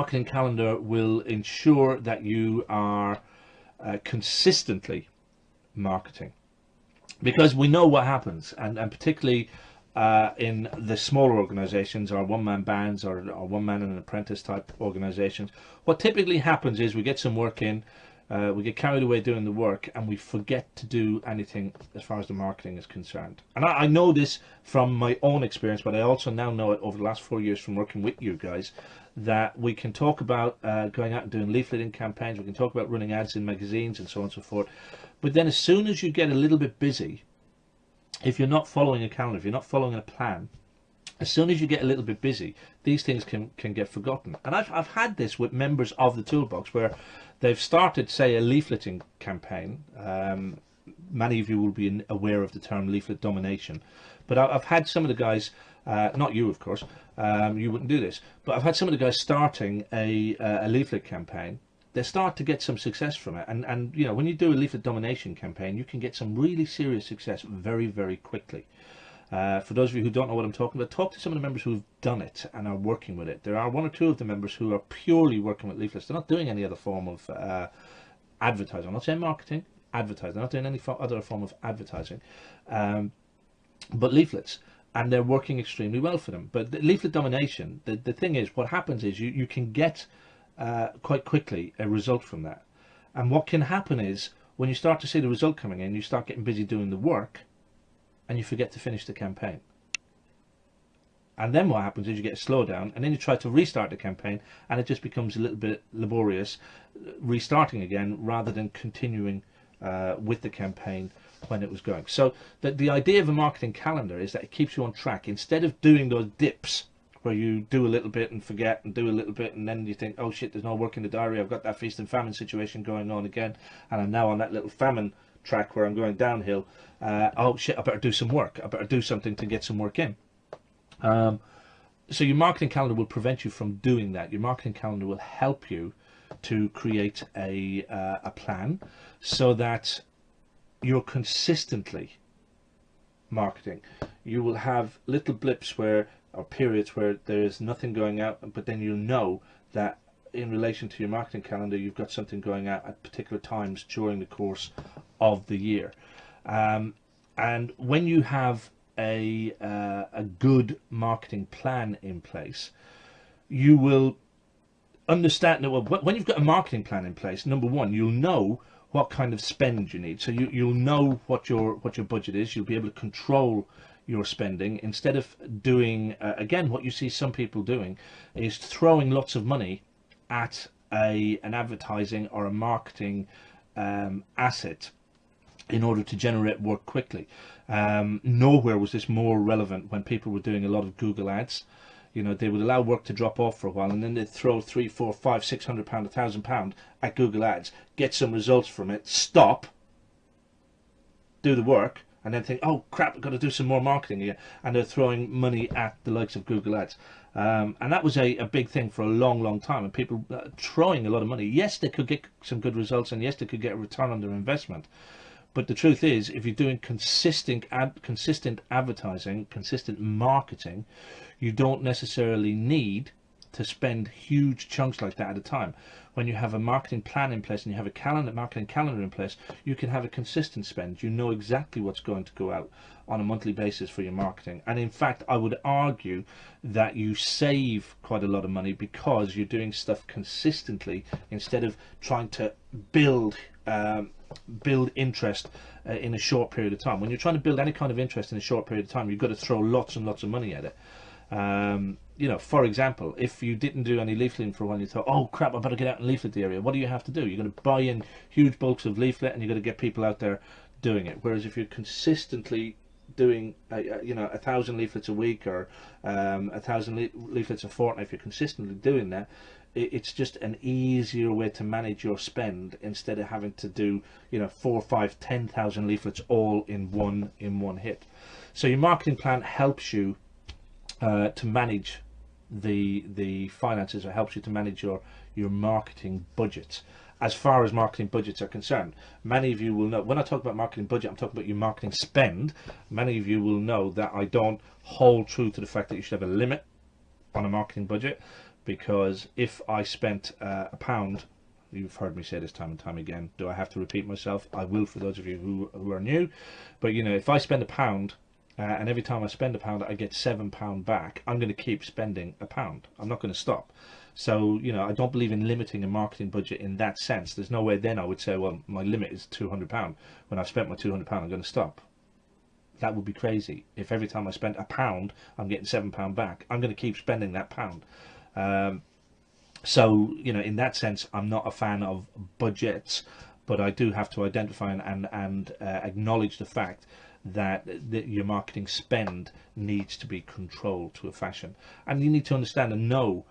marketing calendar will ensure that you are consistently marketing, because we know what happens, and particularly in the smaller organizations, or one-man bands, or one-man and an apprentice type organizations, what typically happens is we get some work in, we get carried away doing the work, and we forget to do anything as far as the marketing is concerned. And I know this from my own experience, but I also now know it over the last 4 years from working with you guys, that we can talk about going out and doing leafleting campaigns, we can talk about running ads in magazines and so on and so forth, but then as soon as you get a little bit busy, if you're not following a calendar, if you're not following a plan, as soon as you get a little bit busy, these things can get forgotten. And I've had this with members of the Toolbox, where they've started, say, a leafleting campaign. Many of you will be aware of the term leaflet domination, but I've had some of the guys, not you of course, you wouldn't do this, but I've had some of the guys starting a leaflet campaign. They start to get some success from it, and you know, when you do a leaflet domination campaign, you can get some really serious success very, very quickly. For those of you who don't know what I'm talking about, talk to some of the members who've done it and are working with it. There are 1 or 2 of the members who are purely working with leaflets. They're not doing any other form of advertising. I'm not saying marketing, advertising. They're not doing any other form of advertising, but leaflets. And they're working extremely well for them. But the leaflet domination, the thing is, what happens is you can get quite quickly a result from that. And what can happen is, when you start to see the result coming in, you start getting busy doing the work, and you forget to finish the campaign. And then what happens is you get a slowdown, and then you try to restart the campaign, and it just becomes a little bit laborious restarting again rather than continuing with the campaign when it was going. So the idea of a marketing calendar is that it keeps you on track. Instead of doing those dips where you do a little bit and forget and do a little bit, and then you think, oh shit, there's no work in the diary, I've got that feast and famine situation going on again, and I'm now on that little famine track where I'm going downhill. Oh shit, I better do some work, I better do something to get some work in. So your marketing calendar will prevent you from doing that. Your marketing calendar will help you to create a plan so that you're consistently marketing. You will have little blips where, or periods where there is nothing going out, but then you'll know that in relation to your marketing calendar, you've got something going out at particular times during the course of the year. And when you have a good marketing plan in place, you will understand that, well, when you've got a marketing plan in place, number one, you'll know what kind of spend you need. So you'll know what your budget is. You'll be able to control your spending, instead of doing again what you see some people doing, is throwing lots of money at an advertising or a marketing asset in order to generate work quickly. Nowhere was this more relevant when people were doing a lot of Google ads. You know, they would allow work to drop off for a while, and then they'd throw £300, £400, £500, £600, £1,000 at Google ads, get some results from it, stop, do the work, and then think, oh crap, I've got to do some more marketing here, and they're throwing money at the likes of Google ads. And that was a big thing for a long time, and people throwing a lot of money. Yes, they could get some good results, and yes, they could get a return on their investment. But the truth is, if you're doing consistent advertising, consistent marketing, you don't necessarily need to spend huge chunks like that at a time. When you have a marketing plan in place and you have a marketing calendar in place, you can have a consistent spend. You know exactly what's going to go out on a monthly basis for your marketing. And in fact, I would argue that you save quite a lot of money because you're doing stuff consistently instead of trying to build interest in a short period of time. When you're trying to build any kind of interest in a short period of time, you've got to throw lots and lots of money at it. You know, for example, if you didn't do any leafleting for a while, you thought, oh crap, I better get out and leaflet the area. What do you have to do? You're going to buy in huge bulks of leaflet, and you're going to get people out there doing it. Whereas if you're consistently doing you know, 1,000 leaflets a week, or 1,000 leaflets a fortnight, if you're consistently doing that, it's just an easier way to manage your spend, instead of having to do, you know, 4, 5, 10,000 leaflets all in one hit. So your marketing plan helps you to manage the finances. It helps you to manage your marketing budgets. As far as marketing budgets are concerned, many of you will know, when I talk about marketing budget, I'm talking about your marketing spend. Many of you will know that I don't hold true to the fact that you should have a limit on a marketing budget, because if I spent £1, you've heard me say this time and time again, do I have to repeat myself? I will, for those of you who are new. But you know, if I spend £1 and every time I spend £1 I get £7 back, I'm going to keep spending £1. I'm not going to stop. So you know, I don't believe in limiting a marketing budget in that sense. There's no way then I would say, well, my limit is £200. When I've spent my £200 I'm going to stop. That would be crazy. If every time I spend £1 I'm getting £7 back, I'm going to keep spending that pound. So you know, in that sense I'm not a fan of budgets, but I do have to identify and acknowledge the fact that your marketing spend needs to be controlled to a fashion, and you need to understand and know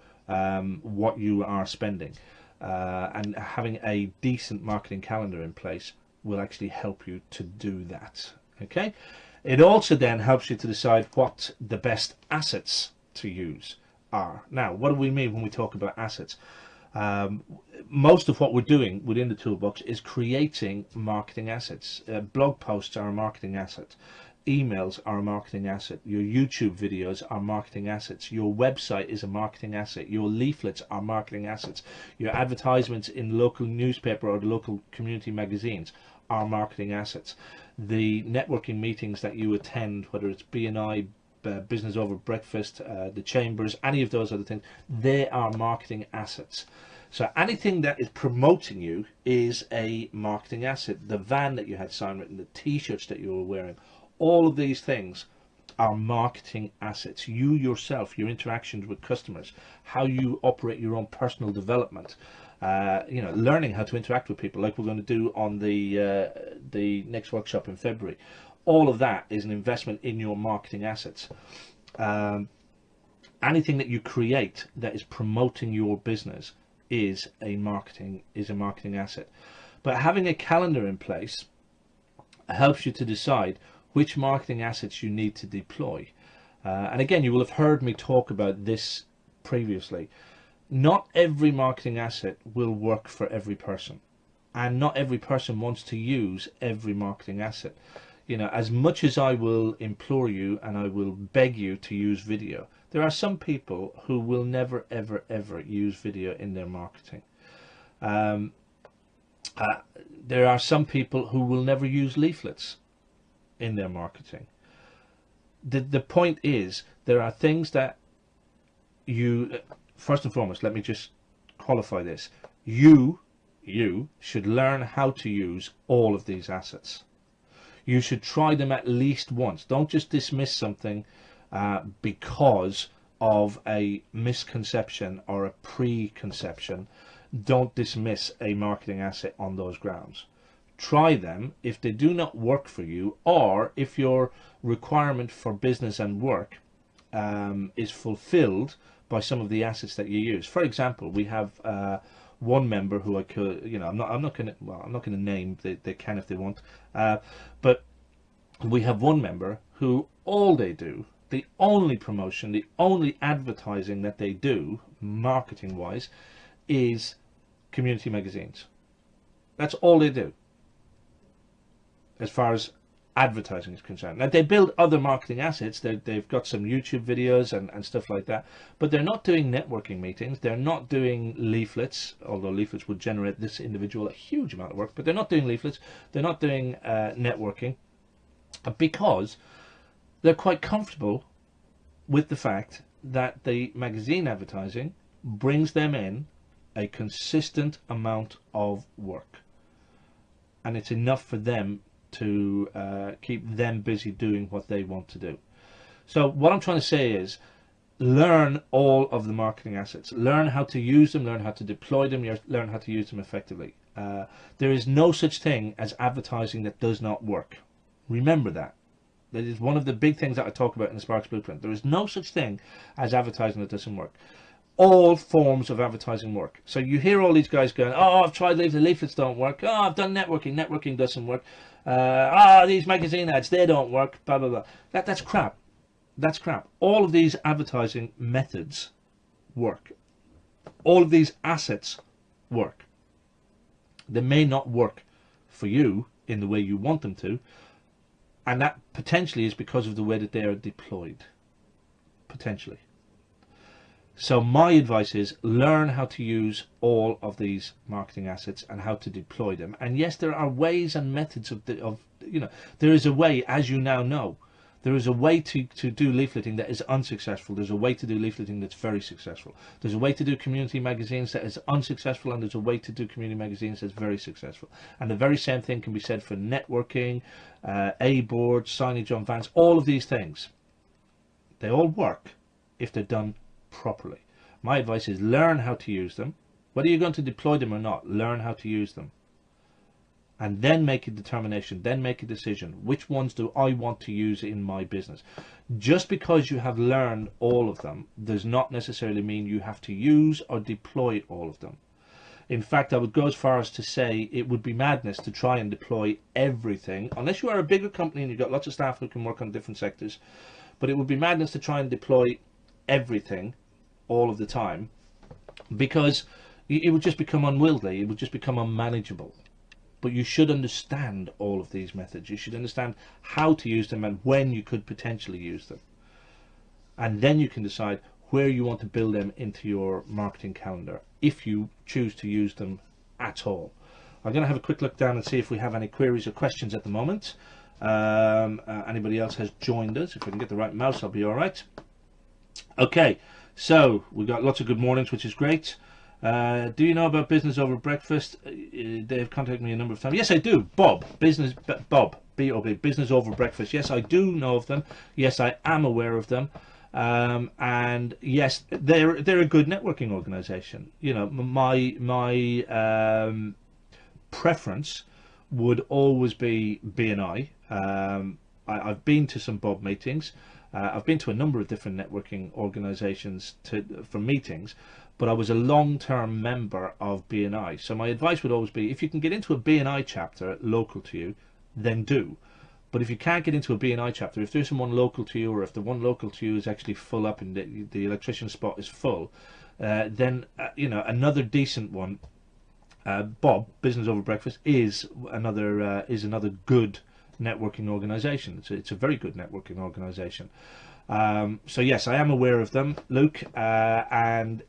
what you are spending, and having a decent marketing calendar in place will actually help you to do that. Okay, it also then helps you to decide what the best assets to use are. Now, what do we mean when we talk about assets? Most of what we're doing within the toolbox is creating marketing assets. Blog posts are a marketing asset. Emails are a marketing asset. Your YouTube videos are marketing assets. Your website is a marketing asset. Your leaflets are marketing assets. Your advertisements in local newspaper or the local community magazines are marketing assets. The networking meetings that you attend, whether it's BNI, business over breakfast, the chambers, any of those other things, they are marketing assets. So anything that is promoting you is a marketing asset. The van that you had sign written, the t-shirts that you were wearing, all of these things are marketing assets. You yourself, your interactions with customers, how you operate your own personal development, you know, learning how to interact with people, like we're going to do on the next workshop in February. All of that is an investment in your marketing assets. Anything that you create that is promoting your business is a marketing asset. But having a calendar in place helps you to decide which marketing assets you need to deploy. And again, you will have heard me talk about this previously. Not every marketing asset will work for every person, and not every person wants to use every marketing asset. You know, as much as I will implore you and I will beg you to use video, there are some people who will never ever ever use video in their marketing. There are some people who will never use leaflets in their marketing. The point is, there are things that you, first and foremost, let me just qualify this. You should learn how to use all of these assets. You should try them at least once. Don't just dismiss something because of a misconception or a preconception. Don't dismiss a marketing asset on those grounds. Try them. If they do not work for you, or if your requirement for business and work is fulfilled by some of the assets that you use. For example, we have one member who I could, you know, I'm not going to name. They can if they want, but we have one member who all they do, the only promotion, the only advertising that they do, marketing wise, is community magazines. That's all they do as far as advertising is concerned. Now, they build other marketing assets. They've got some YouTube videos and stuff like that, but they're not doing networking meetings. They're not doing leaflets, although leaflets would generate this individual a huge amount of work, but they're not doing leaflets. They're not doing networking, because they're quite comfortable with the fact that the magazine advertising brings them in a consistent amount of work, and it's enough for them to keep them busy doing what they want to do. So what I'm trying to say is, learn all of the marketing assets. Learn how to use them, learn how to deploy them, learn how to use them effectively. There is no such thing as advertising that does not work. Remember that. That is one of the big things that I talk about in the S.P.A.R.K.S Blueprint. There is no such thing as advertising that doesn't work. All forms of advertising work. So you hear all these guys going, oh, I've tried leaflets, leaflets don't work. Oh, I've done networking, networking doesn't work. These magazine ads, they don't work, blah, blah, blah. That's crap. That's crap. All of these advertising methods work. All of these assets work. They may not work for you in the way you want them to, and that potentially is because of the way that they are deployed. Potentially. So my advice is learn how to use all of these marketing assets and how to deploy them. And yes, there are ways and methods there is a way, as you now know, there is a way to do leafleting that is unsuccessful. There's a way to do leafleting that's very successful. There's a way to do community magazines that is unsuccessful, and there's a way to do community magazines that's very successful. And the very same thing can be said for networking, A-boards, signage on vans, all of these things. They all work if they're done properly. My advice is learn how to use them. Whether you're going to deploy them or not, learn how to use them. And then make a determination, then make a decision. Which ones do I want to use in my business? Just because you have learned all of them does not necessarily mean you have to use or deploy all of them. In fact, I would go as far as to say it would be madness to try and deploy everything, unless you are a bigger company and you've got lots of staff who can work on different sectors. But it would be madness to try and deploy everything all of the time, because it would just become unwieldy, it would just become unmanageable. But you should understand all of these methods. You should understand how to use them and when you could potentially use them. And then you can decide where you want to build them into your marketing calendar, if you choose to use them at all. I'm going to have a quick look down and see if we have any queries or questions at the moment. Anybody else has joined us? If we can get the right mouse, I'll be all right. Okay, so we got lots of good mornings, which is great. Do you know about Business Over Breakfast? They've contacted me a number of times. Yes, I do. Bob, B-O-B, Business Over Breakfast. Yes, I do know of them. Yes, I am aware of them. And yes, they're a good networking organization. You know, my preference would always be BNI. I've been to some Bob meetings. I've been to a number of different networking organizations for meetings, but I was a long-term member of BNI. So my advice would always be, if you can get into a BNI chapter local to you, then do. But if you can't get into a BNI chapter, if there's someone local to you, or if the one local to you is actually full up and the electrician spot is full, then you know, another decent one, Bob, Business Over Breakfast, is another good networking organization. It's a very good networking organization. So yes, I am aware of them, Luke, and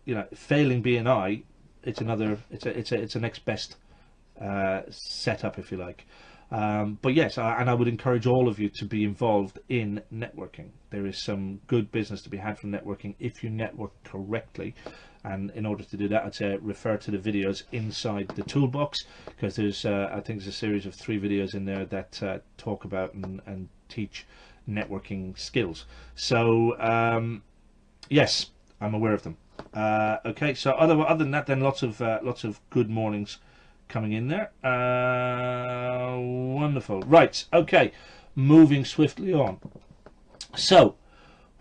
you know, failing BNI, it's a next best setup, if you like. But yes, and I would encourage all of you to be involved in networking. There is some good business to be had from networking if you network correctly. And in order to do that, I'd say refer to the videos inside the toolbox, because there's I think there's a series of 3 videos in there that talk about and teach networking skills. So yes, I'm aware of them. Okay, so other than that, then lots of good mornings coming in there. Wonderful. Right, okay, moving swiftly on. So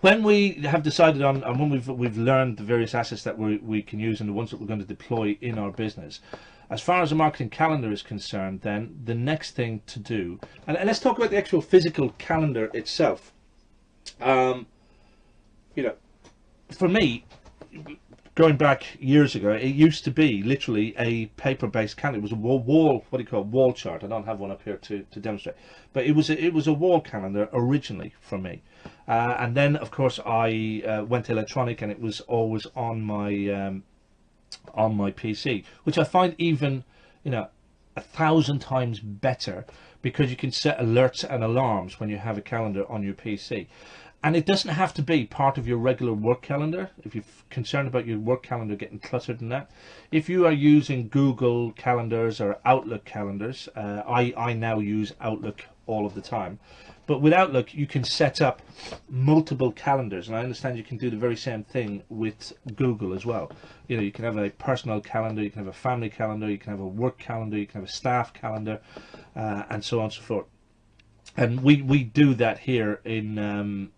when we have decided on, and when we've learned the various assets that we can use and the ones that we're going to deploy in our business, as far as the marketing calendar is concerned, then the next thing to do, and let's talk about the actual physical calendar itself. You know, for me, going back years ago, it used to be literally a paper-based calendar. It was a wall chart. I don't have one up here to demonstrate, but it was a wall calendar originally for me. And then, of course, I went electronic, and it was always on my PC, which I find even, you know, 1,000 times better, because you can set alerts and alarms when you have a calendar on your PC. And it doesn't have to be part of your regular work calendar. If you're concerned about your work calendar getting cluttered in that, if you are using Google calendars or Outlook calendars, I now use Outlook all of the time. But with Outlook, you can set up multiple calendars, and I understand you can do the very same thing with Google as well. You know, you can have a personal calendar, you can have a family calendar, you can have a work calendar, you can have a staff calendar, and so on and so forth. And we do that here in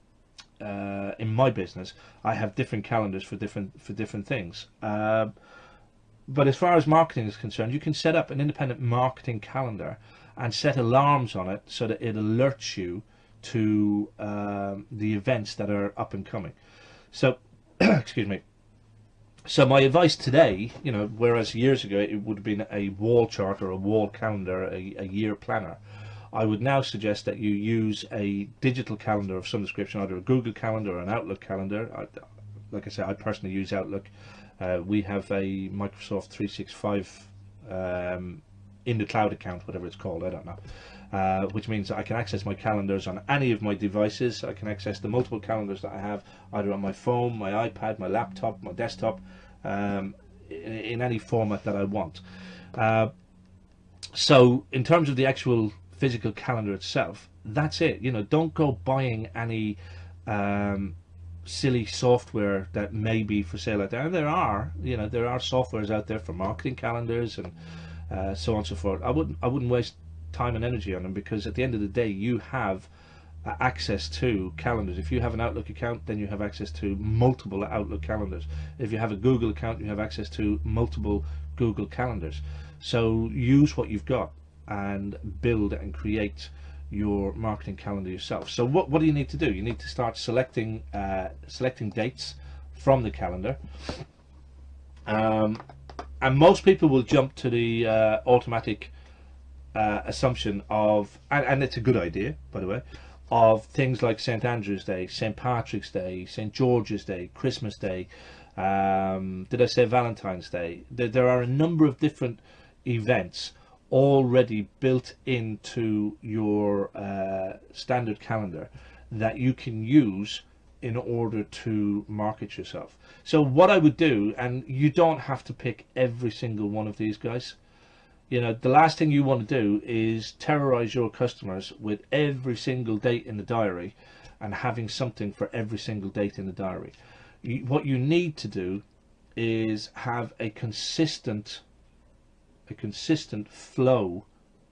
my business. I have different calendars for different things. But as far as marketing is concerned, you can set up an independent marketing calendar and set alarms on it so that it alerts you to the events that are up and coming. So, excuse me. So my advice today, you know, whereas years ago it would have been a wall chart or a wall calendar, a year planner, I would now suggest that you use a digital calendar of some description, either a Google calendar or an Outlook calendar. like I said, I personally use Outlook. We have a Microsoft 365 in the cloud account, whatever it's called, I don't know, which means that I can access my calendars on any of my devices. I can access the multiple calendars that I have either on my phone, my iPad, my laptop, my desktop, in any format that I want. So in terms of the actual physical calendar itself, that's it. You know, don't go buying any silly software that may be for sale out there. And there are, you know, there are softwares out there for marketing calendars and so on and so forth. I wouldn't waste time and energy on them, because at the end of the day, you have access to calendars. If you have an Outlook account, then you have access to multiple Outlook calendars. If you have a Google account, you have access to multiple Google calendars. So use what you've got and build and create your marketing calendar yourself. So what do you need to do? You need to start selecting dates from the calendar. And most people will jump to the automatic assumption of, and it's a good idea, by the way, of things like St. Andrew's Day, St. Patrick's Day, St. George's Day, Christmas Day, did I say Valentine's Day? There are a number of different events already built into your standard calendar that you can use in order to market yourself. So what I would do, and you don't have to pick every single one of these guys, you know, the last thing you want to do is terrorize your customers with every single date in the diary and having something for every single date in the diary. What you need to do is have a consistent flow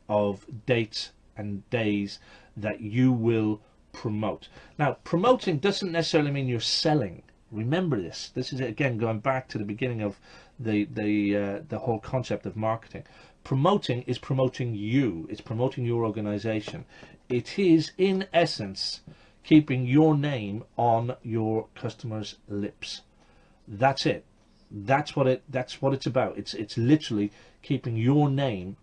of dates and days that you will promote. Now, promoting doesn't necessarily mean you're selling. Remember this. This is, again, going back to the beginning of the whole concept of marketing. Promoting is promoting you. It's promoting your organization. It is, in essence, keeping your name on your customers' lips. That's it. That's what it's about. It's literally keeping your name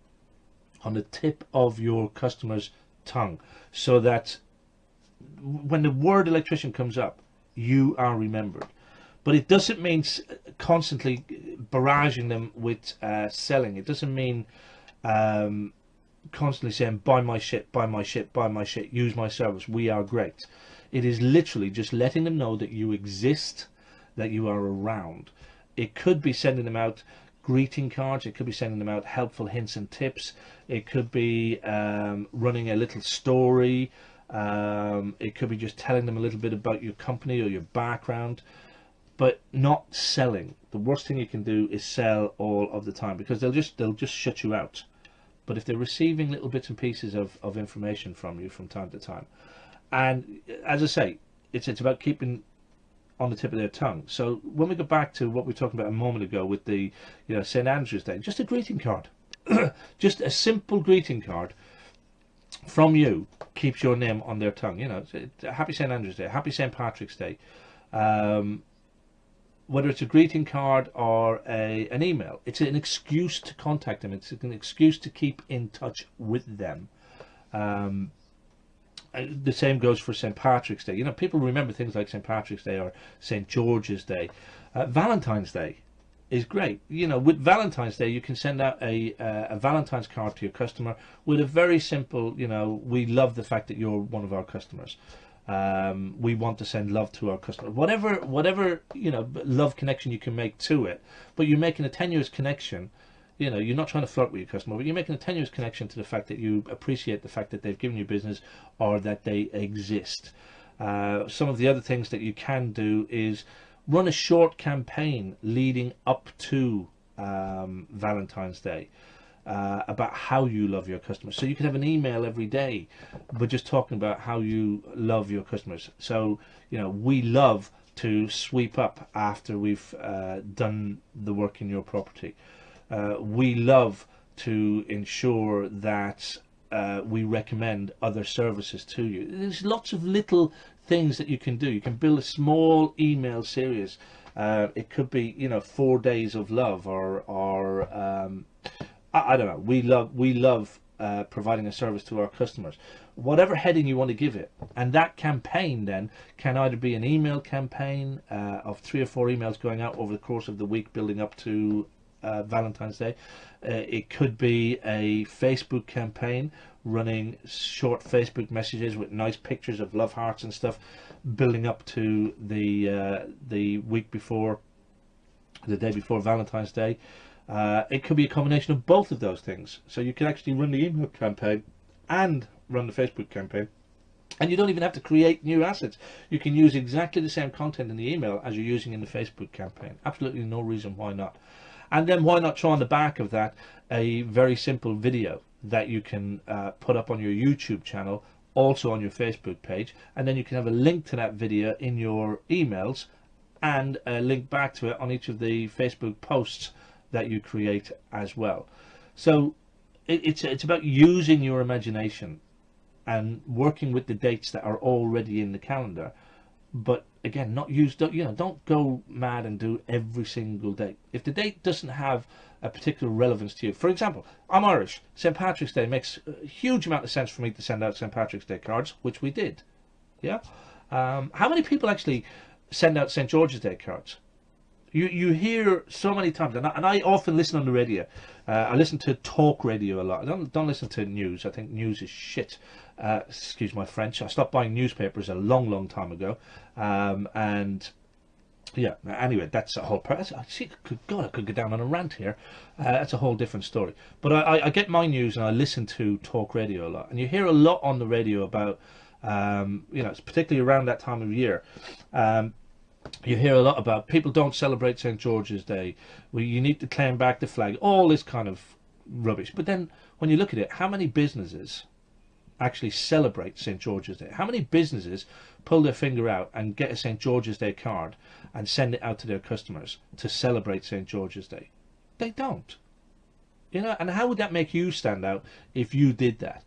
on the tip of your customer's tongue, so that when the word electrician comes up, you are remembered. But it doesn't mean constantly barraging them with selling. It doesn't mean constantly saying, buy my shit, buy my shit, buy my shit, use my service, we are great. It is literally just letting them know that you exist, that you are around. It could be sending them out greeting cards. It could be sending them out helpful hints and tips. It could be running a little story. It could be just telling them a little bit about your company or your background, but not selling. The worst thing you can do is sell all of the time, because they'll just shut you out. But if they're receiving little bits and pieces of information from you from time to time, and as I say, it's about keeping on the tip of their tongue. So when we go back to what we were talking about a moment ago with the, you know, St. Andrew's Day, just a greeting card, just a simple greeting card from you keeps your name on their tongue. You know, happy St. Andrew's Day, happy St. Patrick's Day. Whether it's a greeting card or an email, it's an excuse to contact them. It's an excuse to keep in touch with them. The same goes for St. Patrick's Day. You know, people remember things like St. Patrick's Day or St. George's Day. Valentine's Day is great. You know, with Valentine's Day, you can send out a Valentine's card to your customer with a very simple, you know, we love the fact that you're one of our customers. We want to send love to our customer. Whatever, you know, love connection you can make to it, but you're making a tenuous connection. You know, you're not trying to flirt with your customer, but you're making a tenuous connection to the fact that you appreciate the fact that they've given you business or that they exist. Some of the other things that you can do is run a short campaign leading up to Valentine's Day about how you love your customers. So you can have an email every day, but just talking about how you love your customers. So, you know, we love to sweep up after we've done the work in your property. We love to ensure that we recommend other services to you. There's lots of little things that you can do. You can build a small email series. It could be, you know, 4 days of love, or I don't know. We love providing a service to our customers, whatever heading you want to give it. And that campaign then can either be an email campaign of 3 or 4 emails going out over the course of the week building up to Valentine's Day. It could be a Facebook campaign, running short Facebook messages with nice pictures of love hearts and stuff, building up to the week before, the day before Valentine's Day. It could be a combination of both of those things. So you can actually run the email campaign and run the Facebook campaign. And you don't even have to create new assets. You can use exactly the same content in the email as you're using in the Facebook campaign. Absolutely no reason why not. And then why not throw on the back of that a very simple video that you can put up on your YouTube channel, also on your Facebook page, and then you can have a link to that video in your emails and a link back to it on each of the Facebook posts that you create as well. So it's about using your imagination and working with the dates that are already in the calendar, but again, don't go mad and do every single date. If the date doesn't have a particular relevance to you, for example, I'm Irish. St. Patrick's Day makes a huge amount of sense for me to send out St. Patrick's Day cards, which we did. Yeah. How many people actually send out St. George's Day cards? You hear so many times, and I often listen on the radio. I listen to talk radio a lot. I don't listen to news. I think news is shit. Excuse my French. I stopped buying newspapers a long time ago. And yeah, anyway, that's a whole. God, I could go down on a rant here. That's a whole different story. But I get my news and I listen to talk radio a lot, and you hear a lot on the radio about, it's particularly around that time of year. You hear a lot about people don't celebrate St. George's Day. You need to claim back the flag. All this kind of rubbish. But then when you look at it, how many businesses actually celebrate St. George's Day? How many businesses pull their finger out and get a St. George's Day card and send it out to their customers to celebrate St. George's Day? They don't. And how would that make you stand out if you did that?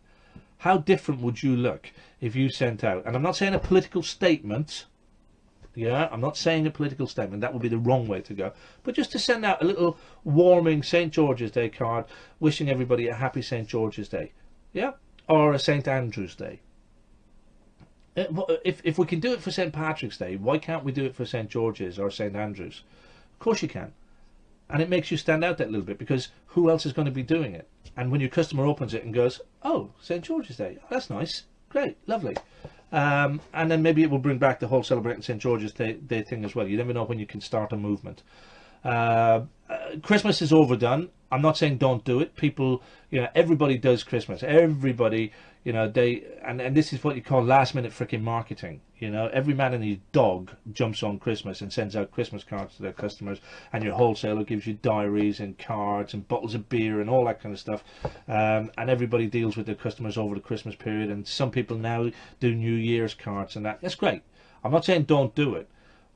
How different would you look if you sent out, and I'm not saying a political statement. Yeah, I'm not saying a political statement. That would be the wrong way to go. But just to send out a little warming St. George's Day card, wishing everybody a happy St. George's Day. Yeah, or a St. Andrew's Day. If we can do it for St. Patrick's Day, why can't we do it for St. George's or St. Andrew's? Of course you can. And it makes you stand out that little bit, because who else is going to be doing it? And when your customer opens it and goes, oh, St. George's Day, oh, that's nice, great, lovely. And then maybe it will bring back the whole celebrating St. George's Day thing as well. You never know when you can start a movement. Christmas is overdone. I'm not saying don't do it. People, everybody does Christmas. Everybody, and this is what you call last minute freaking marketing. Every man and his dog jumps on Christmas and sends out Christmas cards to their customers, and your wholesaler gives you diaries and cards and bottles of beer and all that kind of stuff. And everybody deals with their customers over the Christmas period, and some people now do New Year's cards and that. That's great. I'm not saying don't do it.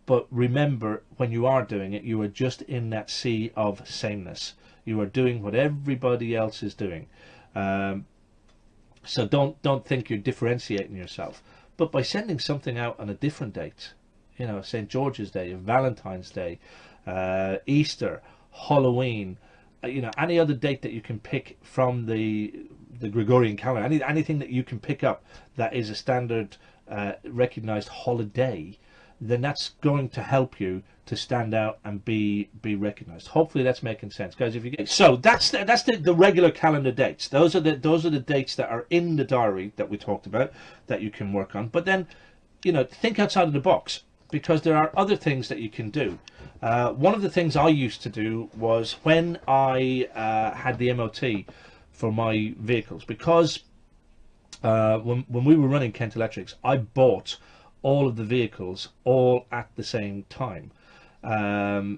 But remember, when you are doing it, you are just in that sea of sameness. You are doing what everybody else is doing. So don't think you're differentiating yourself. But by sending something out on a different date, St. George's Day, Valentine's Day, Easter, Halloween, any other date that you can pick from the Gregorian calendar, anything that you can pick up that is a standard recognized holiday, then that's going to help you to stand out and be recognized. Hopefully that's making sense, guys. So that's the regular calendar dates. Those are the dates that are in the diary that we talked about that you can work on. But then, think outside of the box, because there are other things that you can do. One of the things I used to do was, when I had the MOT for my vehicles, because when we were running Kent Electrics, I bought all of the vehicles all at the same time.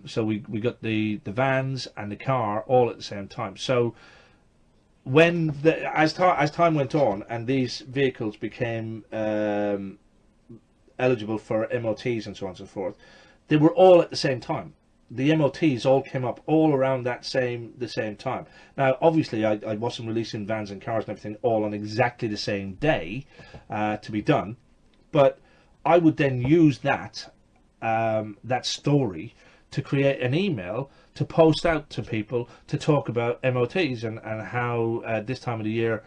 So we got the vans and the car all at the same time. So when as time went on and these vehicles became eligible for MOTs and so on and so forth, they were all at the same time. The MOTs all came up all around the same time. Now, obviously, I wasn't releasing vans and cars and everything all on exactly the same day to be done, but I would then use that story to create an email to post out to people to talk about MOTs and how this time of the year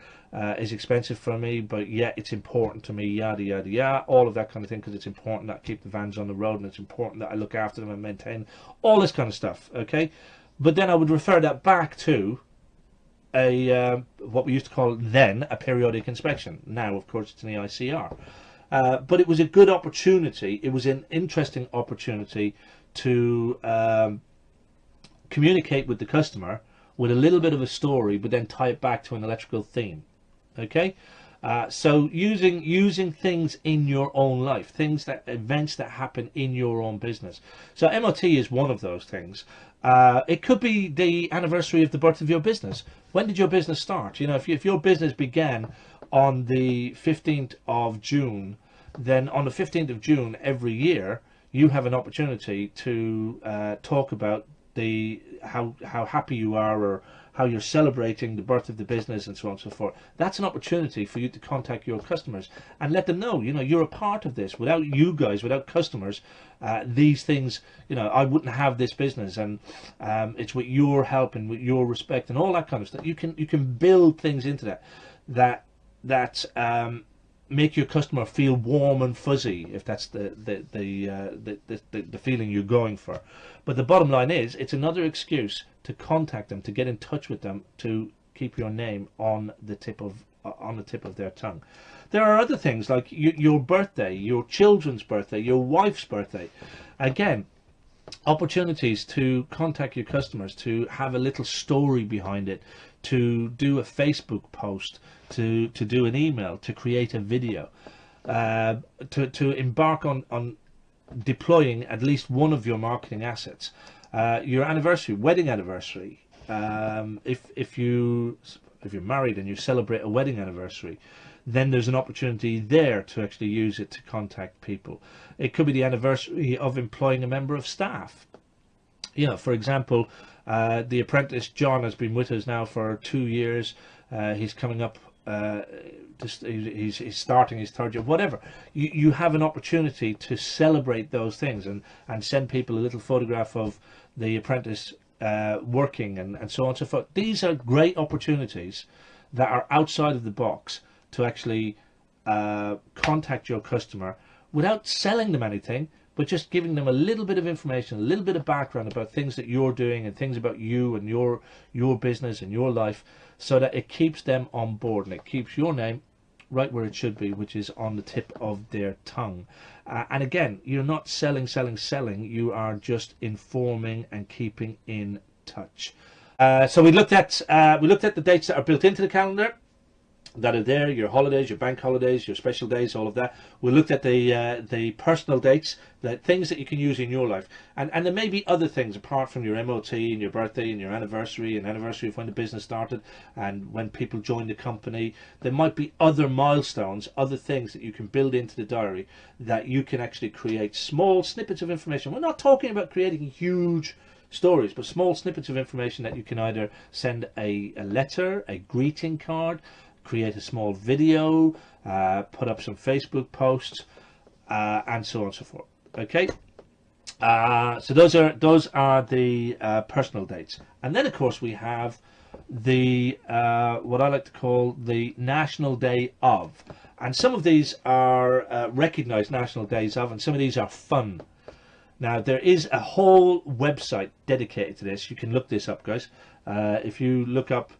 is expensive for me, but yet it's important to me, yada yada yada, all of that kind of thing, because it's important that I keep the vans on the road, and it's important that I look after them and maintain all this kind of stuff. Okay, but then I would refer that back to a what we used to call then a periodic inspection. Now, of course, it's an EICR. But it was a good opportunity. It was an interesting opportunity to communicate with the customer with a little bit of a story, but then tie it back to an electrical theme. Okay, so using things in your own life, events that happen in your own business. So MOT is one of those things. It could be the anniversary of the birth of your business. When did your business start? You know, if your business began on the 15th of June, then on the 15th of June every year, you have an opportunity to talk about how happy you are, or how you're celebrating the birth of the business, and so on and so forth. That's an opportunity for you to contact your customers and let them know, you know, you're a part of this. Without you guys, without customers, these things, you know, I wouldn't have this business, and it's with your help and with your respect and all that kind of stuff. You can build things into that make your customer feel warm and fuzzy, if that's the feeling you're going for. But the bottom line is, it's another excuse to contact them, to get in touch with them, to keep your name on the tip of their tongue. There are other things like your birthday, your children's birthday, your wife's birthday. Again, opportunities to contact your customers, to have a little story behind it, to do a Facebook post, to do an email, to create a video, to embark on deploying at least one of your marketing assets. Your anniversary, wedding anniversary. If you're married and you celebrate a wedding anniversary, then there's an opportunity there to actually use it to contact people. It could be the anniversary of employing a member of staff. You know, for example, the apprentice John has been with us now for 2 years. He's coming up. He's starting his third year. Whatever. You have an opportunity to celebrate those things and send people a little photograph of the apprentice working and so on and so forth. These are great opportunities that are outside of the box to actually contact your customer without selling them anything, but just giving them a little bit of information, a little bit of background about things that you're doing and things about you and your business and your life, so that it keeps them on board and it keeps your name right where it should be, which is on the tip of their tongue. And again, you're not selling. You are just informing and keeping in touch. So we looked at the dates that are built into the calendar, that are there, your holidays, your bank holidays, your special days, all of that. We looked at the personal dates, the things that you can use in your life, and there may be other things apart from your MOT and your birthday and your anniversary and anniversary of when the business started and when people joined the company. There might be other milestones, other things that you can build into the diary that you can actually create small snippets of information. We're not talking about creating huge stories, but small snippets of information that you can either send a letter, a greeting card, create a small video, put up some Facebook posts, and so on and so forth. Okay, so those are the personal dates, and then of course we have the what I like to call the National Day of, and some of these are recognized national days of, and some of these are fun. Now there is a whole website dedicated to this. You can look this up, guys. If you look up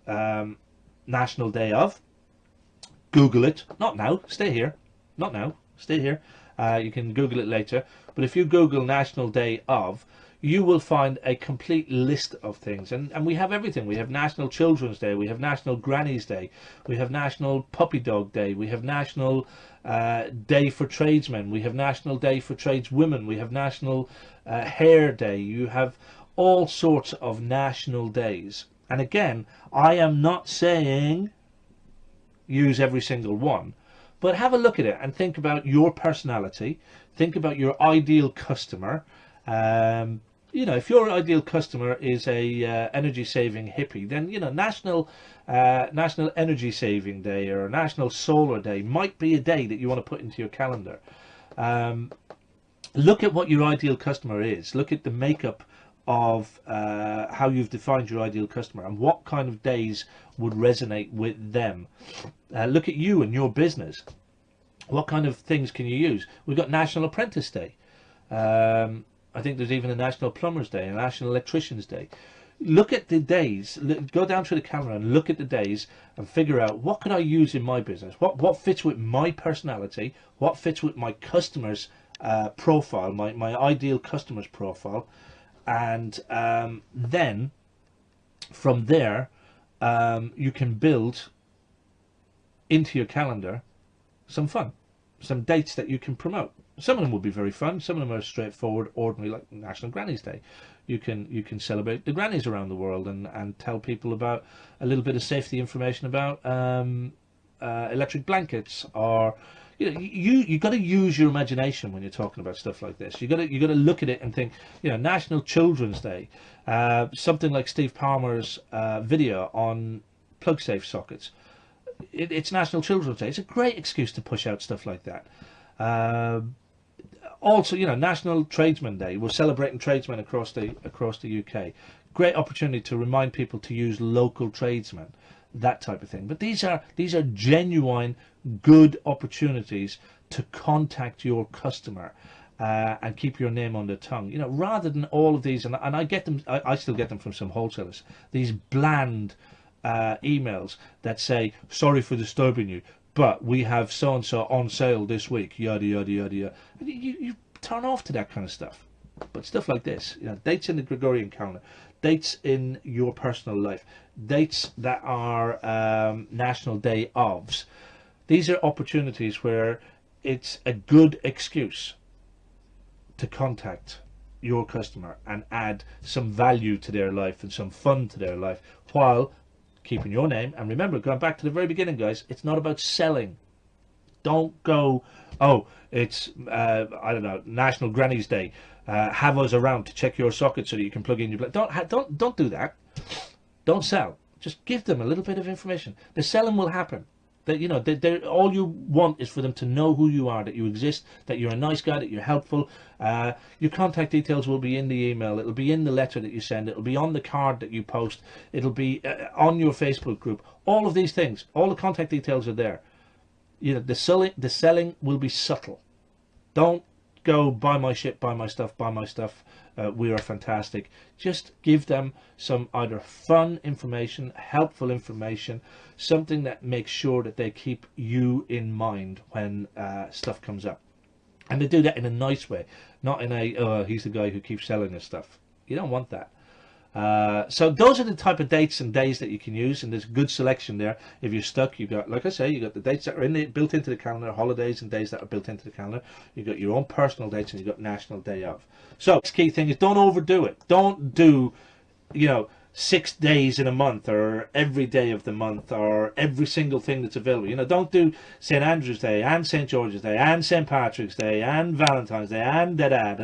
National Day of, Google it. Not now. Stay here. Not now. Stay here. You can Google it later. But if you Google National Day of, you will find a complete list of things. And we have everything. We have National Children's Day. We have National Granny's Day. We have National Puppy Dog Day. We have National Day for Tradesmen. We have National Day for Tradeswomen. We have National Hair Day. You have all sorts of national days. And again, I am not saying use every single one, but have a look at it and think about your personality, think about your ideal customer. You know, if your ideal customer is a energy saving hippie, then you know National Energy Saving Day or National Solar Day might be a day that you want to put into your calendar. Look at what your ideal customer is. Look at the makeup of how you've defined your ideal customer and what kind of days would resonate with them. Look at you and your business. What kind of things can you use? We've got National Apprentice Day. I think there's even a National Plumbers Day, a National Electricians Day. Look at the days, go down through the calendar and look at the days and figure out what can I use in my business, what fits with my personality, what fits with my customer's profile, my ideal customer's profile, and then from there you can build into your calendar some fun, some dates that you can promote. Some of them will be very fun. Some of them are straightforward, ordinary, like National Grannies Day. You can celebrate the grannies around the world and tell people about a little bit of safety information about electric blankets, or you got to use your imagination when you're talking about stuff like this. You got to look at it and think. National Children's Day, something like Steve Palmer's video on plug safe sockets. It's National Children's Day. It's a great excuse to push out stuff like that. Also, National Tradesman Day. We're celebrating tradesmen across the UK. Great opportunity to remind people to use local tradesmen, that type of thing. But these are genuine, good opportunities to contact your customer and keep your name on the tongue. Rather than all of these, and I get them. I still get them from some wholesalers. These bland emails that say, "Sorry for disturbing you, but we have so-and-so on sale this week," yada, yada, yada, yada. You turn off to that kind of stuff. But stuff like this, dates in the Gregorian calendar, dates in your personal life, dates that are national day ofs. These are opportunities where it's a good excuse to contact your customer and add some value to their life and some fun to their life while keeping your name. And remember, going back to the very beginning, guys, it's not about selling. Don't go, oh, it's I don't know, National Grannies Day. Have us around to check your socket so that you can plug in your. Don't do that. Don't sell. Just give them a little bit of information. The selling will happen. That all you want is for them to know who you are, that you exist, that you're a nice guy, that you're helpful. Your contact details will be in the email. It'll be in the letter that you send. It'll be on the card that you post. It'll be on your Facebook group. All of these things, all the contact details are there. The selling will be subtle. Don't go buy my shit, buy my stuff, buy my stuff. We are fantastic. Just give them some either fun information, helpful information, something that makes sure that they keep you in mind when stuff comes up. And they do that in a nice way, not in a, he's the guy who keeps selling his stuff. You don't want that. So those are the type of dates and days that you can use, and there's a good selection there. If you're stuck, you've got, like I say, you've got the dates that are built into the calendar, holidays and days that are built into the calendar. You've got your own personal dates, and you've got national day of. So the key thing is, don't overdo it. Don't do 6 days in a month, or every day of the month, or every single thing that's available. Don't do St. Andrew's Day and St. George's Day and St. Patrick's Day and Valentine's Day and da-da.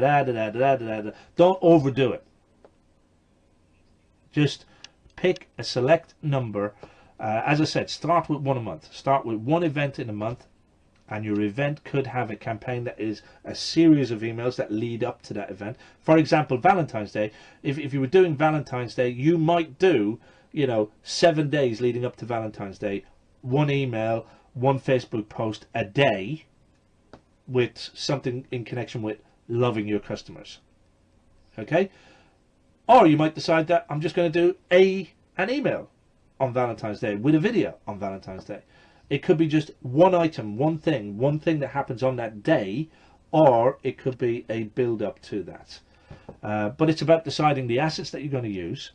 Don't overdo it. Just pick a select number. As I said, start with one a month. Start with one event in a month, and your event could have a campaign that is a series of emails that lead up to that event. For example, Valentine's Day. If you were doing Valentine's Day, you might do 7 days leading up to Valentine's Day, one email, one Facebook post a day with something in connection with loving your customers. Okay? Or you might decide that I'm just going to do an email on Valentine's Day with a video on Valentine's Day. It could be just one item, one thing that happens on that day, or it could be a build-up to that. But it's about deciding the assets that you're going to use,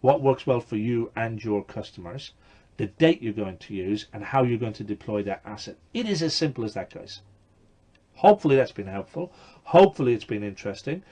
what works well for you and your customers, the date you're going to use, and how you're going to deploy that asset. It is as simple as that, guys. Hopefully that's been helpful. Hopefully it's been interesting.